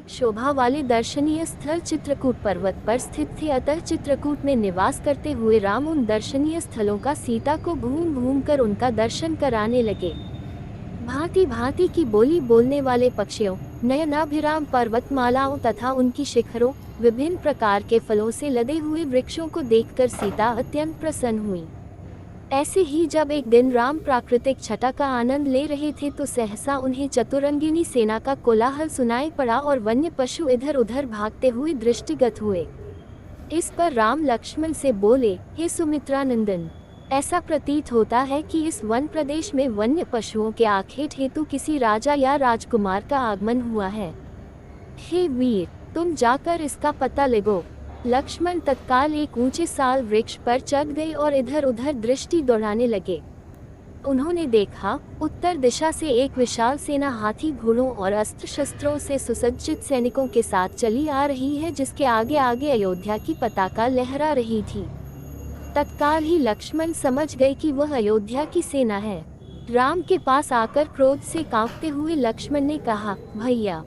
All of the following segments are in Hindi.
शोभा वाले दर्शनीय स्थल चित्रकूट पर्वत पर स्थित थे, अतः चित्रकूट में निवास करते हुए राम उन दर्शनीय स्थलों का सीता को घूम घूम कर उनका दर्शन कराने लगे। भांति भांति की बोली बोलने वाले पक्षियों, नयनाभिराम पर्वतमालाओं तथा उनकी शिखरों, विभिन्न प्रकार के फलों से लदे हुए वृक्षों को देखकर सीता अत्यंत प्रसन्न हुई। ऐसे ही जब एक दिन राम प्राकृतिक छटा का आनंद ले रहे थे तो सहसा उन्हें चतुरंगिनी सेना का कोलाहल सुनाई पड़ा और वन्य पशु इधर उधर भागते हुए दृष्टिगत हुए। इस पर राम लक्ष्मण से बोले, हे सुमित्रा नंदन, ऐसा प्रतीत होता है कि इस वन प्रदेश में वन्य पशुओं के आखेट हेतु किसी राजा या राजकुमार का आगमन हुआ है। हे वीर, तुम जाकर इसका पता लगो। लक्ष्मण तत्काल एक ऊंचे साल वृक्ष पर चढ़ गए और इधर उधर दृष्टि दौड़ाने लगे। उन्होंने देखा, उत्तर दिशा से एक विशाल सेना हाथी घोड़ों और अस्त्र शस्त्रों से सुसज्जित सैनिकों के साथ चली आ रही है, जिसके आगे आगे अयोध्या की पताका लहरा रही थी। तत्काल ही लक्ष्मण समझ गए कि वह अयोध्या की सेना है। राम के पास आकर क्रोध से कांपते हुए लक्ष्मण ने कहा, भैया,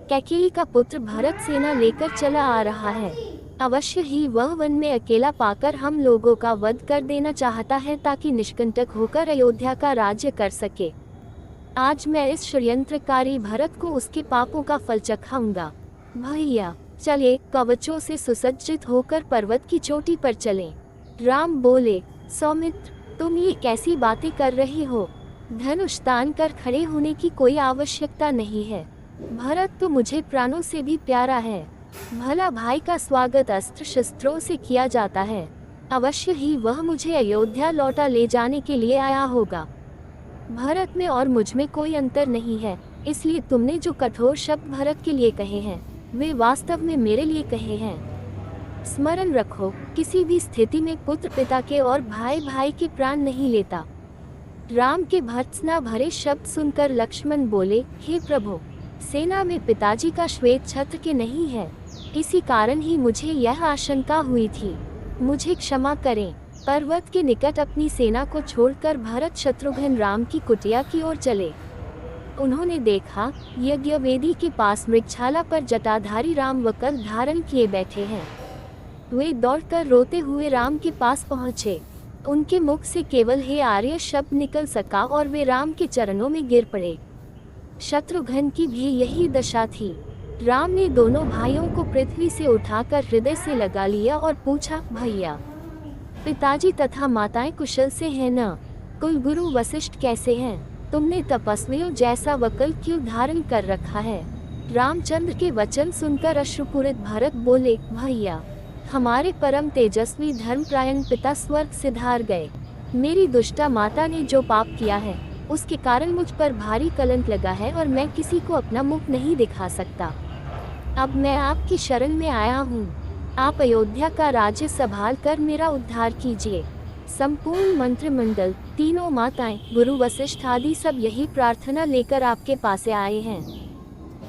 कैकेयी का पुत्र भरत सेना लेकर चला आ रहा है। अवश्य ही वह वन में अकेला पाकर हम लोगों का वध कर देना चाहता है ताकि निष्कंटक होकर अयोध्या का राज्य कर सके। आज मैं इस षड्यंत्रकारी भरत को उसके पापों का फल चखाऊंगा। भैया चले, कवचों से सुसज्जित होकर पर्वत की चोटी पर चलें। राम बोले, सौमित्र, तुम ये कैसी बातें कर रही हो? धनुष तान कर खड़े होने की कोई आवश्यकता नहीं है। भरत तो मुझे प्राणों से भी प्यारा है। भला भाई का स्वागत अस्त्र शस्त्रों से किया जाता है। अवश्य ही वह मुझे अयोध्या लौटा ले जाने के लिए आया होगा। भरत में और मुझ में कोई अंतर नहीं है, इसलिए तुमने जो कठोर शब्द भरत के लिए कहे हैं वे वास्तव में मेरे लिए कहे हैं। स्मरण रखो, किसी भी स्थिति में पुत्र पिता के और भाई भाई के प्राण नहीं लेता। राम के भर्त्सना भरे शब्द सुनकर लक्ष्मण बोले, हे प्रभु, सेना में पिताजी का श्वेत छत्र के नहीं है, इसी कारण ही मुझे यह आशंका हुई थी। मुझे क्षमा करें। पर्वत के निकट अपनी सेना को छोड़कर भरत शत्रुघ्न राम की कुटिया की ओर चले। उन्होंने देखा, यज्ञवेदी के पास मृगशाला पर जटाधारी राम वक्र धारण किए बैठे हैं। वे दौड़कर रोते हुए राम के पास पहुँचे। उनके मुख से केवल हे आर्य शब्द निकल सका और वे राम के चरणों में गिर पड़े। शत्रुघ्न की भी यही दशा थी। राम ने दोनों भाइयों को पृथ्वी से उठाकर हृदय से लगा लिया और पूछा, भैया, पिताजी तथा माताएं कुशल से हैं न? कुलगुरु वशिष्ठ कैसे हैं? तुमने तपस्वियों जैसा वक्र क्यों धारण कर रखा है? रामचंद्र के वचन सुनकर अश्रुपूरित भरत बोले, भैया, हमारे परम तेजस्वी धर्मपरायण पिता स्वर्ग सिधार गए। मेरी दुष्टा माता ने जो पाप किया है उसके कारण मुझ पर भारी कलंक लगा है और मैं किसी को अपना मुख नहीं दिखा सकता। अब मैं आपकी शरण में आया हूँ। आप अयोध्या का राज्य संभाल कर मेरा उद्धार कीजिए। संपूर्ण मंत्रिमंडल, तीनों माताएं, गुरु वशिष्ठ आदि सब यही प्रार्थना लेकर आपके पास आए हैं।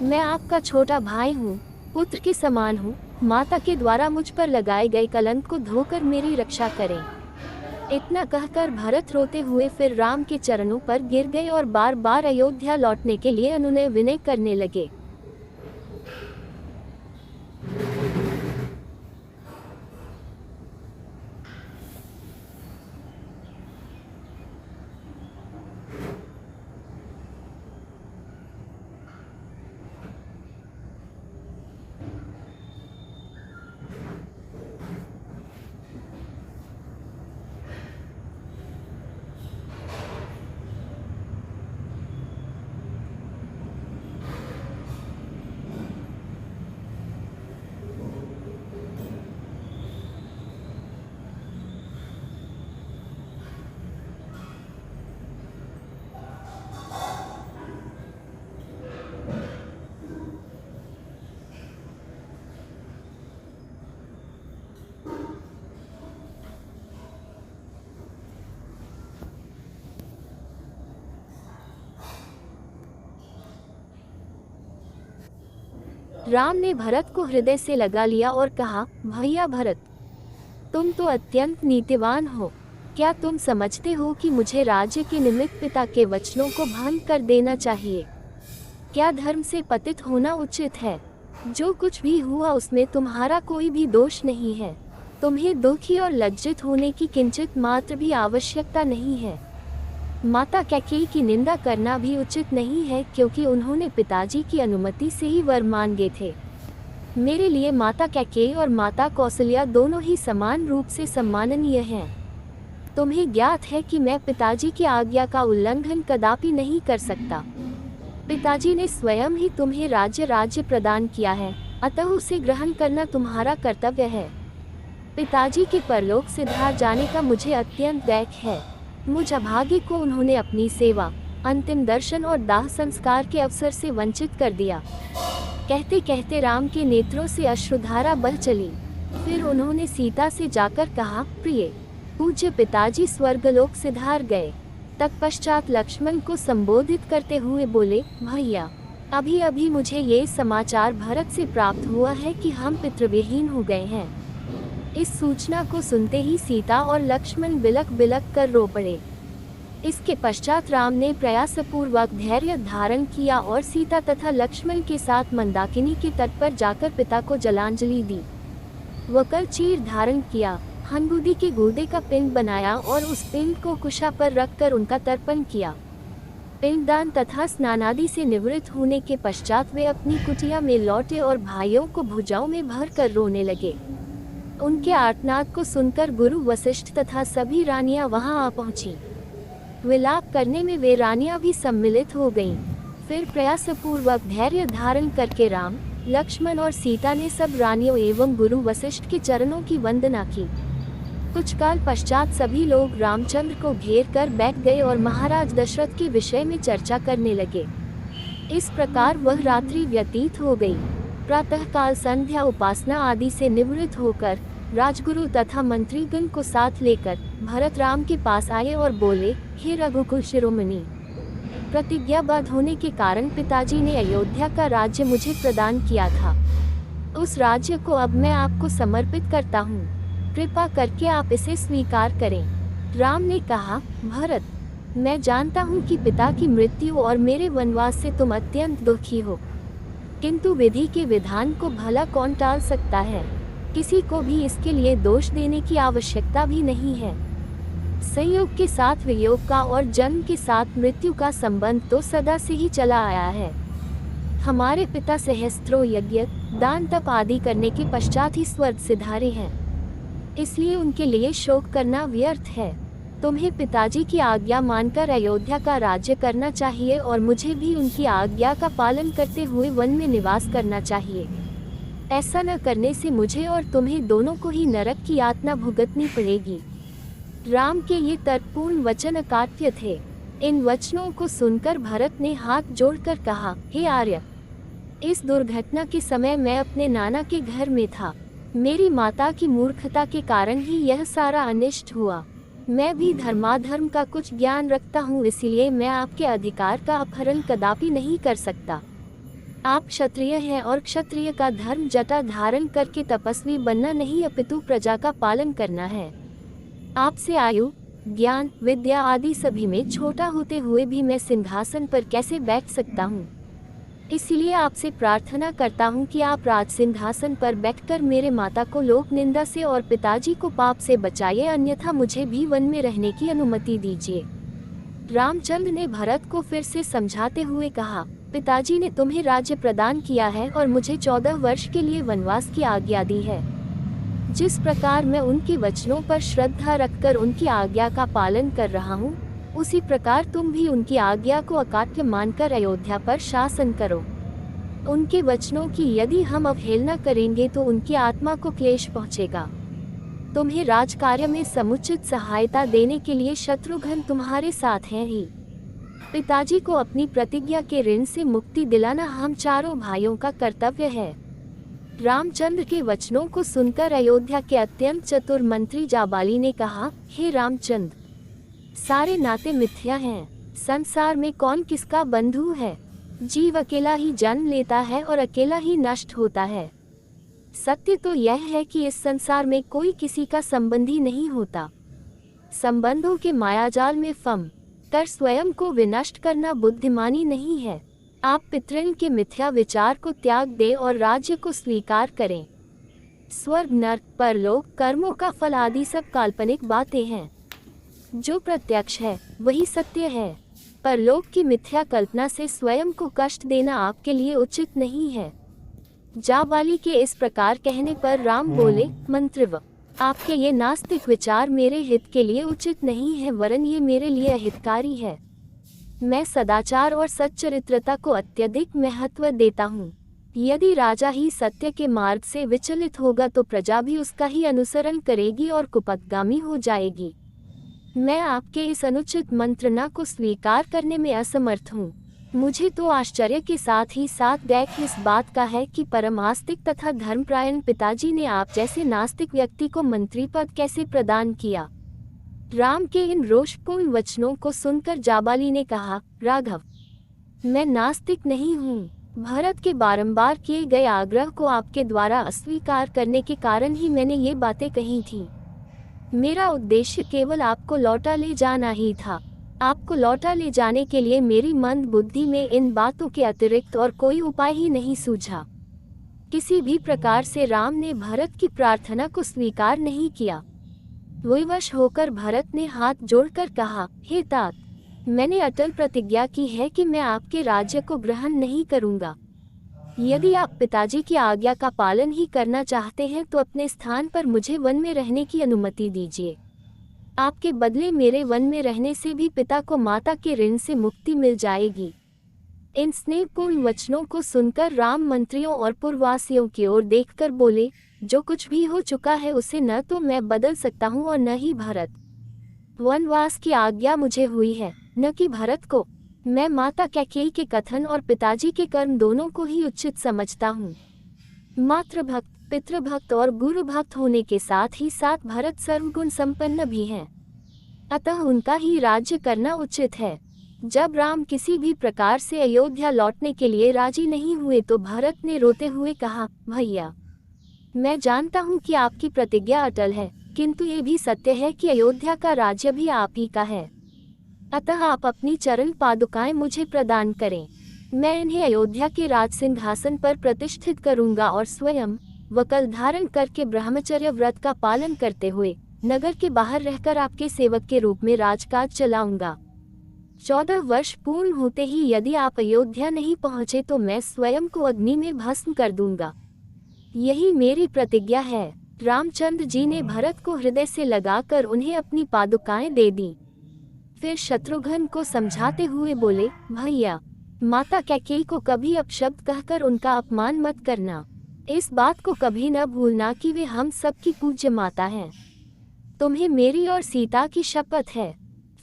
मैं आपका छोटा भाई हूँ, पुत्र के समान हूँ। माता के द्वारा मुझ पर लगाए गए कलंक को धोकर मेरी रक्षा करें। इतना कहकर भरत रोते हुए फिर राम के चरणों पर गिर गए और बार बार अयोध्या लौटने के लिए अनुनय विनय करने लगे। राम ने भरत को हृदय से लगा लिया और कहा, भैया भरत, तुम तो अत्यंत नीतिवान हो। क्या तुम समझते हो कि मुझे राज्य के निमित्त पिता के वचनों को भंग कर देना चाहिए? क्या धर्म से पतित होना उचित है? जो कुछ भी हुआ उसमें तुम्हारा कोई भी दोष नहीं है। तुम्हें दुखी और लज्जित होने की किंचित मात्र भी आवश्यकता नहीं है। माता कैकेयी की निंदा करना भी उचित नहीं है, क्योंकि उन्होंने पिताजी की अनुमति से ही वर मांगे थे। मेरे लिए माता कैकेयी और माता कौसल्या दोनों ही समान रूप से सम्माननीय हैं। तुम्हें ज्ञात है कि मैं पिताजी की आज्ञा का उल्लंघन कदापि नहीं कर सकता। पिताजी ने स्वयं ही तुम्हें राज्य प्रदान किया है, अतः उसे ग्रहण करना तुम्हारा कर्तव्य है। पिताजी के परलोक सिधार जाने का मुझे अत्यंत दैख है। मुझ अभागी को उन्होंने अपनी सेवा, अंतिम दर्शन और दाह संस्कार के अवसर से वंचित कर दिया। कहते कहते राम के नेत्रों से अश्रुधारा बह चली। फिर उन्होंने सीता से जाकर कहा, प्रिय पूज्य पिताजी स्वर्गलोक सिधार गए। तत्पश्चात लक्ष्मण को संबोधित करते हुए बोले, भैया अभी अभी मुझे ये समाचार भरत से प्राप्त हुआ है कि हम पितृविहीन हो गए हैं। इस सूचना को सुनते ही सीता और लक्ष्मण बिलक बिलक कर रो पड़े। इसके पश्चात राम ने प्रयासपूर्वक धैर्य धारण किया और सीता तथा लक्ष्मण के साथ मंदाकिनी के तट पर जाकर पिता को जलांजलि दी। वकर चीर धारण किया, हंगुदी के गुर्दे का पिंड बनाया और उस पिंड को कुशा पर रखकर उनका तर्पण किया। पिंडदान तथा स्नानादि से निवृत्त होने के पश्चात वे अपनी कुटिया में लौटे और भाइयों को भुजाओं में भरकर रोने लगे। उनके आर्तनाद को सुनकर गुरु वशिष्ठ तथा सभी रानियां वहां आ पहुंची। विलाप करने में वे रानियां भी सम्मिलित हो गईं। फिर प्रयासपूर्वक धैर्य धारण करके राम, लक्ष्मण और सीता ने सब रानियों एवं गुरु वशिष्ठ के चरणों की वंदना की। कुछ काल पश्चात सभी लोग रामचंद्र को घेर कर बैठ गए और महाराज दशरथ के विषय में चर्चा करने लगे। इस प्रकार वह रात्रि व्यतीत हो गई। प्रातःकाल संध्या उपासना आदि से निवृत्त होकर राजगुरु तथा मंत्रीगण को साथ लेकर भरत राम के पास आए और बोले, हे रघुकुल शिरोमणि, प्रतिज्ञाबद्ध होने के कारण पिताजी ने अयोध्या का राज्य मुझे प्रदान किया था। उस राज्य को अब मैं आपको समर्पित करता हूँ। कृपा करके आप इसे स्वीकार करें। राम ने कहा, भरत, मैं जानता हूँ कि पिता की मृत्यु और मेरे वनवास से तुम अत्यंत दुखी हो, किंतु विधि के विधान को भला कौन टाल सकता है। किसी को भी इसके लिए दोष देने की आवश्यकता भी नहीं है। संयोग के साथ वियोग का और जन्म के साथ मृत्यु का संबंध तो सदा से ही चला आया है। हमारे पिता सहस्त्रों यज्ञ, दान, तप आदि करने के पश्चात ही स्वर्ग सिधारे हैं, इसलिए उनके लिए शोक करना व्यर्थ है। तुम्हें पिताजी की आज्ञा मानकर अयोध्या का राज्य करना चाहिए और मुझे भी उनकी आज्ञा का पालन करते हुए वन में निवास करना चाहिए। ऐसा न करने से मुझे और तुम्हें दोनों को ही नरक की यातना भुगतनी पड़ेगी। राम के ये तर्कपूर्ण वचन अकाट्य थे। इन वचनों को सुनकर भरत ने हाथ जोड़कर कहा, हे आर्य, इस दुर्घटना के समय मैं अपने नाना के घर में था। मेरी माता की मूर्खता के कारण ही यह सारा अनिष्ट हुआ। मैं भी धर्माधर्म का कुछ ज्ञान रखता हूँ, इसलिए मैं आपके अधिकार का अपहरण कदापि नहीं कर सकता। आप क्षत्रिय हैं और क्षत्रिय का धर्म जटा धारण करके तपस्वी बनना नहीं अपितु प्रजा का पालन करना है। आपसे आयु, ज्ञान, विद्या आदि सभी में छोटा होते हुए भी मैं सिंहासन पर कैसे बैठ सकता हूँ। इसलिए आपसे प्रार्थना करता हूँ कि आप राज सिंहासन पर बैठकर मेरे माता को लोक निंदा से और पिताजी को पाप से बचाइए, अन्यथा मुझे भी वन में रहने की अनुमति दीजिए। रामचंद्र ने भरत को फिर से समझाते हुए कहा, पिताजी ने तुम्हें राज्य प्रदान किया है और मुझे 14 वर्ष के लिए वनवास की आज्ञा दी है। जिस प्रकार मैं उनके वचनों पर श्रद्धा रखकर उनकी आज्ञा का पालन कर रहा हूँ, उसी प्रकार तुम भी उनकी आज्ञा को अकाट्य मानकर अयोध्या पर शासन करो। उनके वचनों की यदि हम अवहेलना करेंगे तो उनकी आत्मा को क्लेश पहुँचेगा। तुम्हें राजकार्य में समुचित सहायता देने के लिए शत्रुघ्न तुम्हारे साथ हैं ही। पिताजी को अपनी प्रतिज्ञा के ऋण से मुक्ति दिलाना हम चारों भाइयों का कर्तव्य है। रामचंद्र के वचनों को सुनकर अयोध्या के अत्यंत चतुर मंत्री जाबाली ने कहा, हे रामचंद्र, सारे नाते मिथ्या हैं। संसार में कौन किसका बंधु है। जीव अकेला ही जन्म लेता है और अकेला ही नष्ट होता है। सत्य तो यह है कि इस संसार में कोई किसी का संबंधी नहीं होता। संबंधों के मायाजाल में फंस कर स्वयं को विनष्ट करना बुद्धिमानी नहीं है। आप पितृन के मिथ्या विचार को त्याग दें और राज्य को स्वीकार करें। स्वर्ग, नर्क, परलोक, कर्मों का फल आदि सब काल्पनिक बातें हैं। जो प्रत्यक्ष है वही सत्य है। परलोक की मिथ्या कल्पना से स्वयं को कष्ट देना आपके लिए उचित नहीं है। जाबाली के इस प्रकार कहने पर राम बोले, मंत्रिव, आपके ये नास्तिक विचार मेरे हित के लिए उचित नहीं है, वरन ये मेरे लिए अहितकारी है। मैं सदाचार और सच्चरित्रता को अत्यधिक महत्व देता हूँ। यदि राजा ही सत्य के मार्ग से विचलित होगा तो प्रजा भी उसका ही अनुसरण करेगी और कुपथगामी हो जाएगी। मैं आपके इस अनुचित मंत्रणा को स्वीकार करने में असमर्थ हूँ। मुझे तो आश्चर्य के साथ ही साथ दैख इस बात का है कि परम आस्तिक तथा धर्मपरायण पिताजी ने आप जैसे नास्तिक व्यक्ति को मंत्री पद कैसे प्रदान किया। राम के इन रोषपूर्ण वचनों को सुनकर जाबाली ने कहा, राघव, मैं नास्तिक नहीं हूँ। भरत के बारंबार किए गए आग्रह को आपके द्वारा अस्वीकार करने के कारण ही मैंने ये बातें कही थी। मेरा उद्देश्य केवल आपको लौटा ले जाना ही था। आपको लौटा ले जाने के लिए मेरी मंद बुद्धि में इन बातों के अतिरिक्त और कोई उपाय ही नहीं सूझा। किसी भी प्रकार से राम ने भरत की प्रार्थना को स्वीकार नहीं किया। विवश होकर भरत ने हाथ जोड़कर कहा, हे तात, मैंने अटल प्रतिज्ञा की है कि मैं आपके राज्य को ग्रहण नहीं करूंगा। यदि आप पिताजी की आज्ञा का पालन ही करना चाहते हैं तो अपने स्थान पर मुझे वन में रहने की अनुमति दीजिए। आपके बदले मेरे वन में रहने से भी पिता को माता के ऋण से मुक्ति मिल जाएगी। इन स्नेहपूर्ण वचनों को सुनकर राम मंत्रियों और पुरवासियों की ओर देखकर बोले, जो कुछ भी हो चुका है उसे न तो मैं बदल सकता हूँ और न ही भरत। वनवास की आज्ञा मुझे हुई है, न कि भरत को। मैं माता कैकेयी के कथन और पिताजी के कर्म दोनों को ही उचित समझता हूँ। मातृभक्त, पितृभक्त और गुरु भक्त होने के साथ ही साथ भरत सर्वगुण संपन्न भी हैं। अतः उनका ही राज्य करना उचित है। जब राम किसी भी प्रकार से अयोध्या लौटने के लिए राजी नहीं हुए तो भरत ने रोते हुए कहा, भैया, मैं जानता हूँ कि आपकी प्रतिज्ञा अटल है, किंतु ये भी सत्य है कि अयोध्या का राज्य भी आप ही का है। अतः आप अपनी चरण पादुकाएं मुझे प्रदान करें। मैं इन्हें अयोध्या के राज सिंहासन पर प्रतिष्ठित करूंगा और स्वयं वकल धारण करके ब्रह्मचर्य व्रत का पालन करते हुए नगर के बाहर रहकर आपके सेवक के रूप में राजकाज चलाऊंगा। 14 वर्ष पूर्ण होते ही यदि आप अयोध्या नहीं पहुँचे तो मैं स्वयं को अग्नि में भस्म कर दूंगा। यही मेरी प्रतिज्ञा है। रामचंद्र जी ने भरत को हृदय से लगाकर उन्हें अपनी पादुकाएं दे दी। फिर शत्रुघ्न को समझाते हुए बोले, भैया, माता कैकेयी को कभी अपशब्द कहकर उनका अपमान मत करना। इस बात को कभी न भूलना कि वे हम सबकी पूज्य माता हैं। तुम्हें मेरी और सीता की शपथ है।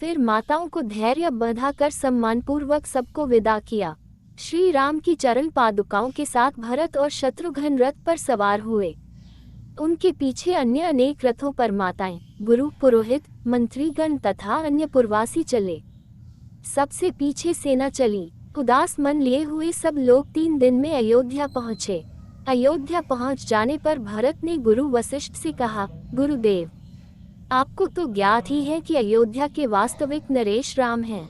फिर माताओं को धैर्य बंधाकर सम्मानपूर्वक सबको विदा किया। श्री राम की चरण पादुकाओं के साथ भरत और शत्रुघ्न रथ पर सवार हुए। उनके पीछे अन्य अनेक रथों पर माताएं, गुरु, पुरोहित, मंत्रीगण तथा अन्य पुरवासी चले। सबसे पीछे सेना चली। उदास मन लिए हुए सब लोग 3 दिन में अयोध्या पहुँचे। अयोध्या पहुँच जाने पर भरत ने गुरु वशिष्ठ से कहा, गुरुदेव, आपको तो ज्ञात ही है कि अयोध्या के वास्तविक नरेश राम हैं।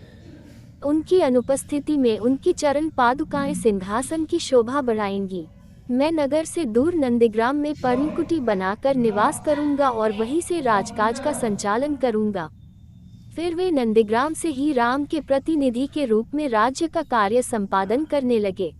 उनकी अनुपस्थिति में उनकी चरण पादुकाएं सिंहासन की शोभा बढ़ाएंगी। मैं नगर से दूर नंदीग्राम में पर्णकुटी बनाकर निवास करूंगा और वहीं से राजकाज का संचालन करूंगा। फिर वे नंदीग्राम से ही राम के प्रतिनिधि के रूप में राज्य का कार्य संपादन करने लगे।